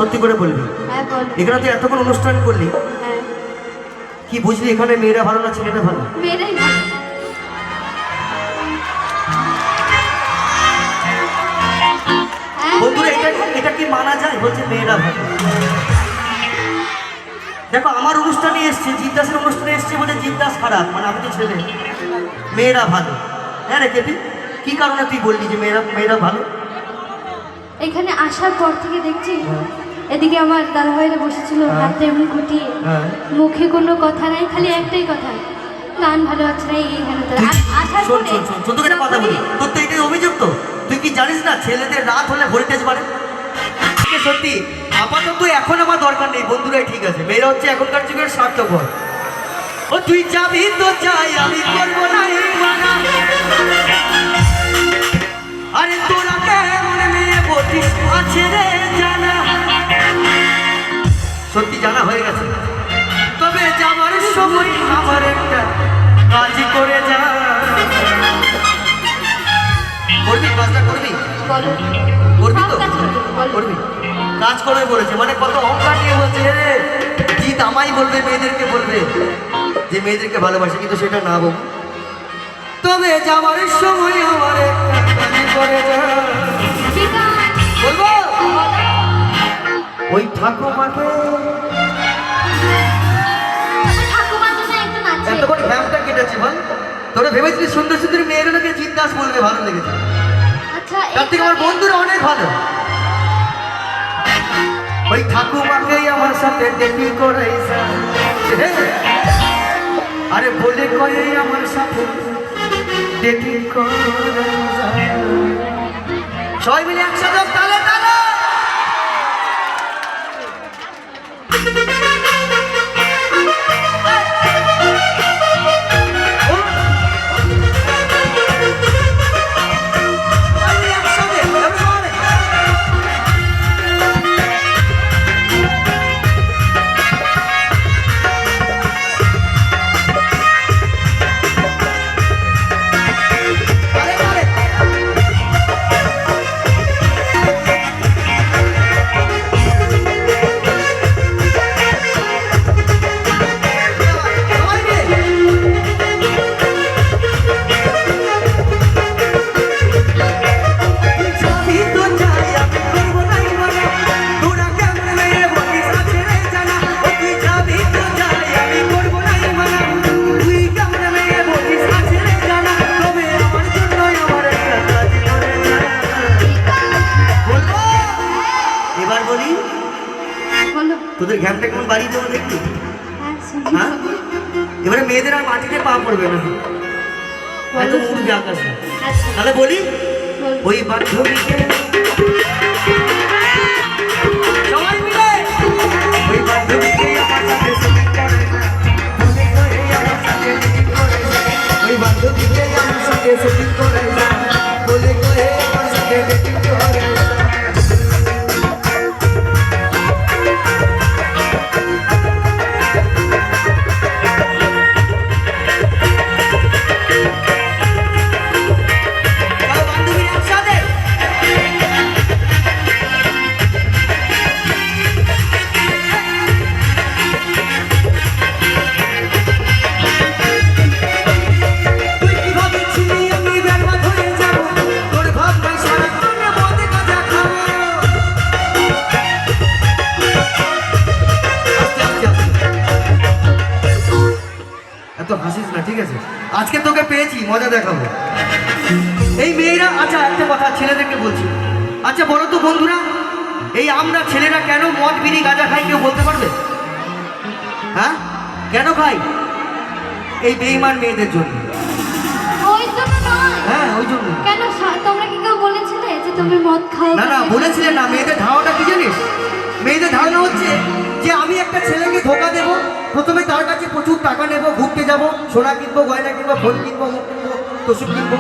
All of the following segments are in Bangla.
সত্যি করে বলবি। হ্যাঁ বল। এখানে তুই এতক্ষণ অনুষ্ঠান করলি, হ্যাঁ। কি বুঝলি এখানে মেয়েরা ভালো না ছেলেরা ভালো? মেয়েরাই ভালো। হ্যাঁ, বন্ধুরা এটা মেয়েরাই এটা কি মানা যায়? বলছে মেয়েরা ভালো। দেখো আমার অনুষ্ঠানে এসছে, জিদ্দাসের অনুষ্ঠানে এসছে বলে জিদ্দাস খারাপ, মানে আমি তো ছেলে, মেয়েরা ভালো। হ্যাঁ রে কেটি, কি কারণে তুই বললি যে মেয়েরা ভালো? এখানে আসার পর থেকে দেখছি এদিকে আমার দাদাভাইরা বসেছিল হাতে মুখ গুটিয়ে, হ্যাঁ। মুখে কোনো কথা নাই, খালি একটাই কথা, গান ভালো হচ্ছে না, এই হেন তেন। আসার শোন পরে শোন শোন শোন, তোকে একটা কথা বলি, তোর তো এটাই অভিযোগ। তো তুই কি জানিস না ছেলেদের রাত হলে ভোল্টেজ বাড়ে? সত্যি আপাতত এখন আমার দরকার নেই, বন্ধুরাই ঠিক আছে। মেয়েরা হচ্ছে এখনকার যুগের স্বার্থপর। ও তুই যাবি তো যাই, আমি করবো না এই মানা। আরে তোরা কেমন মেয়ে বলিস আছে রে জানা। সত্যি জানা হয়ে গেছে, তবে যাওয়ার সময় আমার একটা কাজ করে যা। করবি কাজটা করবি? বলো। করবি তো? সব কাজ করবো, বলো। করবি? কাজ করবে বলেছে, মানে কত অহংকার নিয়ে বলছে রে, জিৎ আমায় বলবে, মেয়েদেরকে বলবে যে মেয়েদেরকে ভালোবাসে, কিন্তু সেটা না বল। তবে যাওয়ার সময় আমার একটা কাজ করে যা। ঠিক আছে, বলবো বলো। ওই ঠাকুমাকে ঠাকুমার জন্য একটু নাচে। এত করে ঘ্যামটা কেটেছে বল। তোরা ভেবেছিলি সুন্দর সুন্দর মেয়েরা নাকি জিৎ দাস বলবে, ভালো লেগেছে। আচ্ছা, তার থেকে আমার বন্ধুরা অনেক ভালো। ওই ঠাকুমাকেই আমার সাথে ডেটিং করাইছে, আরে বলে কয়ে আমার সাথে ডেটিং করাইছে। সবাই মিলে একসাথে তালে তালে। এবার বলি, বলো। তোদের ঘ্যামটা কেমন বাড়িয়ে দেবো দেখবি? হ্যাঁ, শুনি। হ্যাঁ, এবারে মেয়েদের আর মাটিতে পা পড়বে না, এত উড়বে আকাশে। আচ্ছা, তাহলে বলি, বলো। ওই বান্ধবীকে সবাই মিলে, ওই বান্ধবীকে আমার সাথে শুটিং করে না, মনে করে আমার সাথে শুটিং করে না, ওই বান্ধবীকে আমার সাথে শুটিং করে না, বলে করে আমার সাথে শুটিং করে না। চলো বান্ধবী একসাথে। তুই কি ভাবছিলি আমি বেরবাদ হয়ে যাব? তোর ভাবনায় সারাক্ষণ মদে গাঁজা খাবো। আস্তে আস্তে আস্তে। এত হাসিস না, ঠিক আছে? আজকে তোকে পেয়েছি, মজা দেখাবো। এই মেয়েরা, আচ্ছা একটা কথা ছেলেদেরকে বলছি, আচ্ছা বলো তো বন্ধুরা, এই আমরা ছেলেরা কেন মদ বিড়ি গাঁজা খাই, কেউ বলতে পারবে? হ্যাঁ, কেন খাই? এই বেঈমান মেয়েদের জন্য। ওই জন্য নয়। হ্যাঁ, ওই জন্য। কেন তোমরা কি কেউ বলেছিলে যে তুমি মদ খাও? না না, বলেছিলেন না। মেয়েদের ধারণাটা কি জানিস? মেয়েদের ধারণা হচ্ছে যে আমি একটা ছেলেকে ধোকা দেব, প্রথমে তার কাছে প্রচুর টাকা নেব, ঘুরতে যাব, সোনা কিনবো, গয়না কিনবো, ফোন কিনবো, মুখ কিনবো, তোষক কিনবো।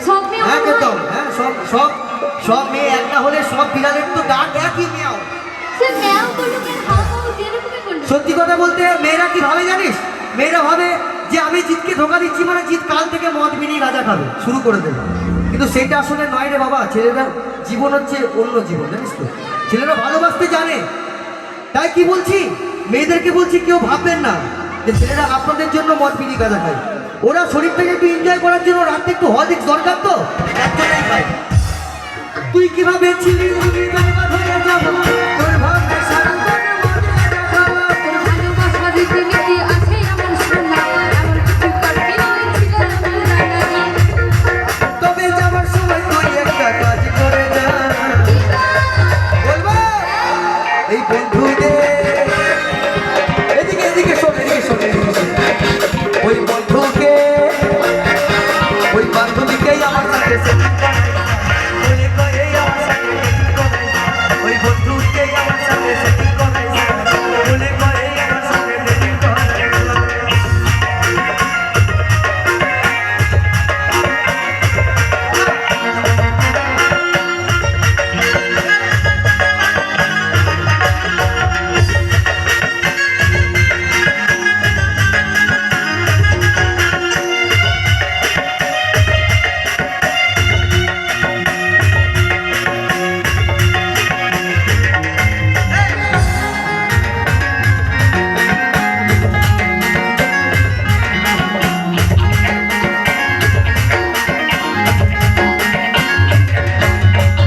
সব মেয়ে হ্যাঁ ওরকম একদম, হয়? হ্যাঁ সব সব সব মেয়ে একটা হলে সব বিড়ালের তো ডাক একই মেয়াও। সে মেয়েও বললো কেন, হাও হাও এরকমই করলো। সত্যি কথা বলতে মেয়েরা কি ভাবে জানিস? মেয়েরা ভাবে যে আমি জিতকে ধোকা দিচ্ছি মানে জিত কাল থেকে মদ বিড়ি গাঁজা খাবে, শুরু করে দেবে। কিন্তু সেটা আসলে নয় রে বাবা। ছেলেদের জীবন হচ্ছে অন্য জীবন, জানিস তো? ছেলেরা ভালোবাসতে জানে, তাই কি বলছি, মেয়েদেরকে বলছি কেউ ভাববেন না যে ছেলেরা আপনাদের জন্য মদ বিড়ি গাঁজা খায়। ওরা শরীরটাকে একটু এনজয় করার জন্য রাতে একটু হলিক্স দরকার, তো তার জন্যই খায়। তুই কিভাবে ছিলি আমি বেকার হয়ে যাবো, তোর ভাবনা সারা জীবন মদ গাঁজা খাওয়া। তোর ভালোবাসার রীতিনীতি আছে আমার সোনা, এমন কিছু করবি তুই ছিল আমার জানা। তবে যাবার সময় তুই একটা কাজ করে যা। বলবো এই বন্ধুদের, এদিকে এদিকে শোন, এদিকে শোন, এদিকে শোন। ওই বন্ধুকে, ওই বান্ধবীকেই আমার সাথে setting করাই যা। বলে কয়ে আমার সাথে setting করাই যা। ওই বন্ধুকেই আমার সাথে setting করাই যা। বলে কয়ে আমার সাথে setting করাই যা।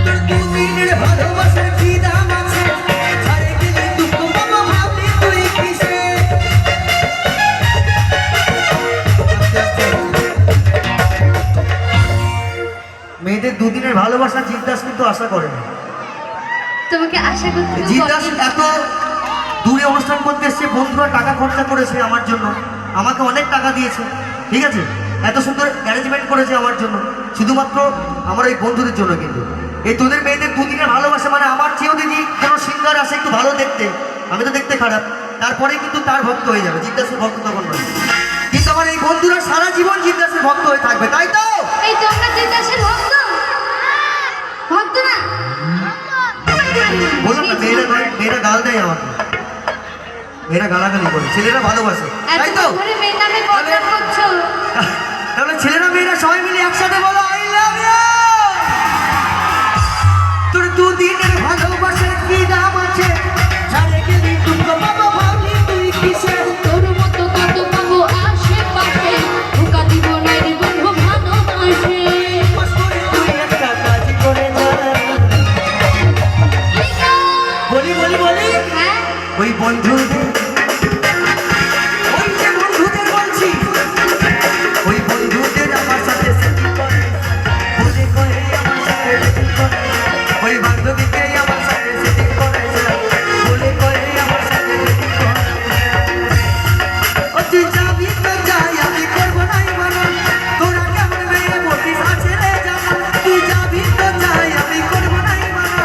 তোর দুদিনের ভালোবাসার কি দাম আছে? ছাড়ে গেলে দুঃখ পাবো ভাবলি তুই কিসে? মেয়েদের দুদিনের ভালোবাসা জিজ্ঞাস কিন্তু আশা করে না। তোমাকে আশা করতে জিজ্ঞাস এত দূরে অনুষ্ঠান করতে এসছে, বন্ধুরা টাকা খরচা করেছে আমার জন্য, আমাকে অনেক টাকা দিয়েছে, ঠিক আছে, এত সুন্দর অ্যারেঞ্জমেন্ট করেছে আমার জন্য, শুধুমাত্র আমার এই বন্ধুদের জন্য। কিন্তু এই তোদের মেয়েদের দুদিনের ভালোবাসা মানে আমার চেয়েও যদি কোনো সিঙ্গার আসে একটু ভালো দেখতে, আমি তো দেখতে খারাপ, তারপরে কিন্তু তার ভক্ত হয়ে যাবে, জিজ্ঞাসের ভক্ত তখন নয়। কিন্তু আমার এই বন্ধুরা সারা জীবন জিজ্ঞাসের ভক্ত হয়ে থাকবে, তাই তো? এই তোমরা জিজ্ঞাসের ভক্ত, ভক্ত না? বললাম না, মেয়েরা নয়, মেয়েরা গাল দেয় আমাকে, মেয়েরা গালাগালি করে, ছেলেরা ভালোবাসে, তাই তো? এত ধরে মেয়ের নামে বদনাম করছো। তাহলে ছেলেরা মেয়েরা সবাই মিলে একসাথে বলো আই লাভ ইউ। তোর দুদিনের ভালোবাসার কি দাম আছে? ছাড়ে গেলি দুঃখ পাবো ভাবলি তুই কিসে? তোর মতো কত পাবো আশেপাশে, ধোকা দিব না রে বন্ধু ভালোবাসে। বাস করে তুই একটা কাজ করে যা। বলি বলি বলি, হ্যাঁ, ওই বন্ধুদের, ওই যে বন্ধুদের বলছি, ওই বন্ধুদের আমার সাথে setting করে, বলে কয়ে আমার সাথে setting করে, ওই বান্ধবীকে আমার সাথে setting করে যা। বলে কয়ে আমার সাথে setting করে। ও তুই যাবি তো যাই, আমি করবো নাই মানা, তোরা কেমন মেয়ে বলিস আছে রে জানা। তুই যাবি তো যাই, আমি করবো নাই মানা,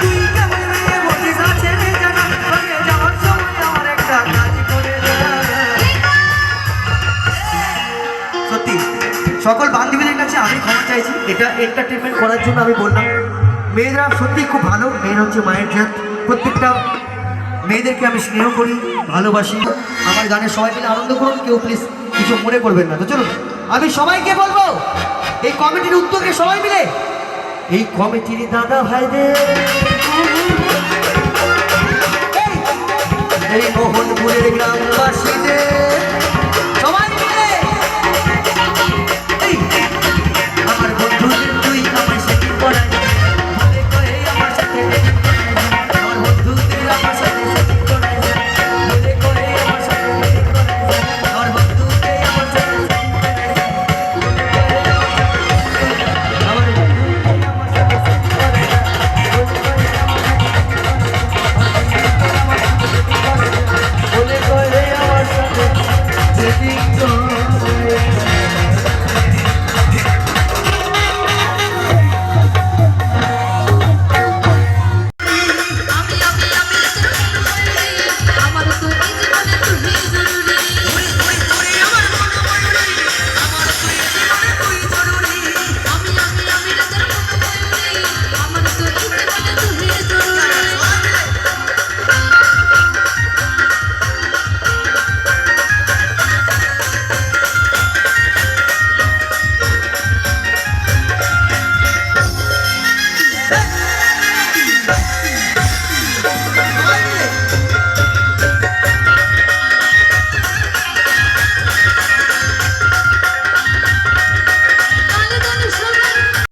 তুই কেমন মেয়ে বলিস আছে রে জানা। তোকে যাওয়ার সময় আমার একটা কাজ করে যা। সত্যি সকল বান্ধবীদের কাছে আমি ক্ষমা চাইছি, এটা এন্টারটেনমেন্ট করার জন্য আমি বললাম। মেয়েরা সত্যি খুব ভালো, মেয়েরা হচ্ছে মায়ের জাত। প্রত্যেকটা মেয়েদেরকে আমি স্নেহ করি, ভালোবাসি। আমার গানে সবাই মিলে আনন্দ করুন, কেউ প্লিজ কিছু মনে করবেন না। তো চলুন আমি সবাইকে বলবো, এই কমিটির উদ্যোগে সবাই মিলে, এই কমিটির দাদা ভাইদের, এই মোহনপুরের গ্রাম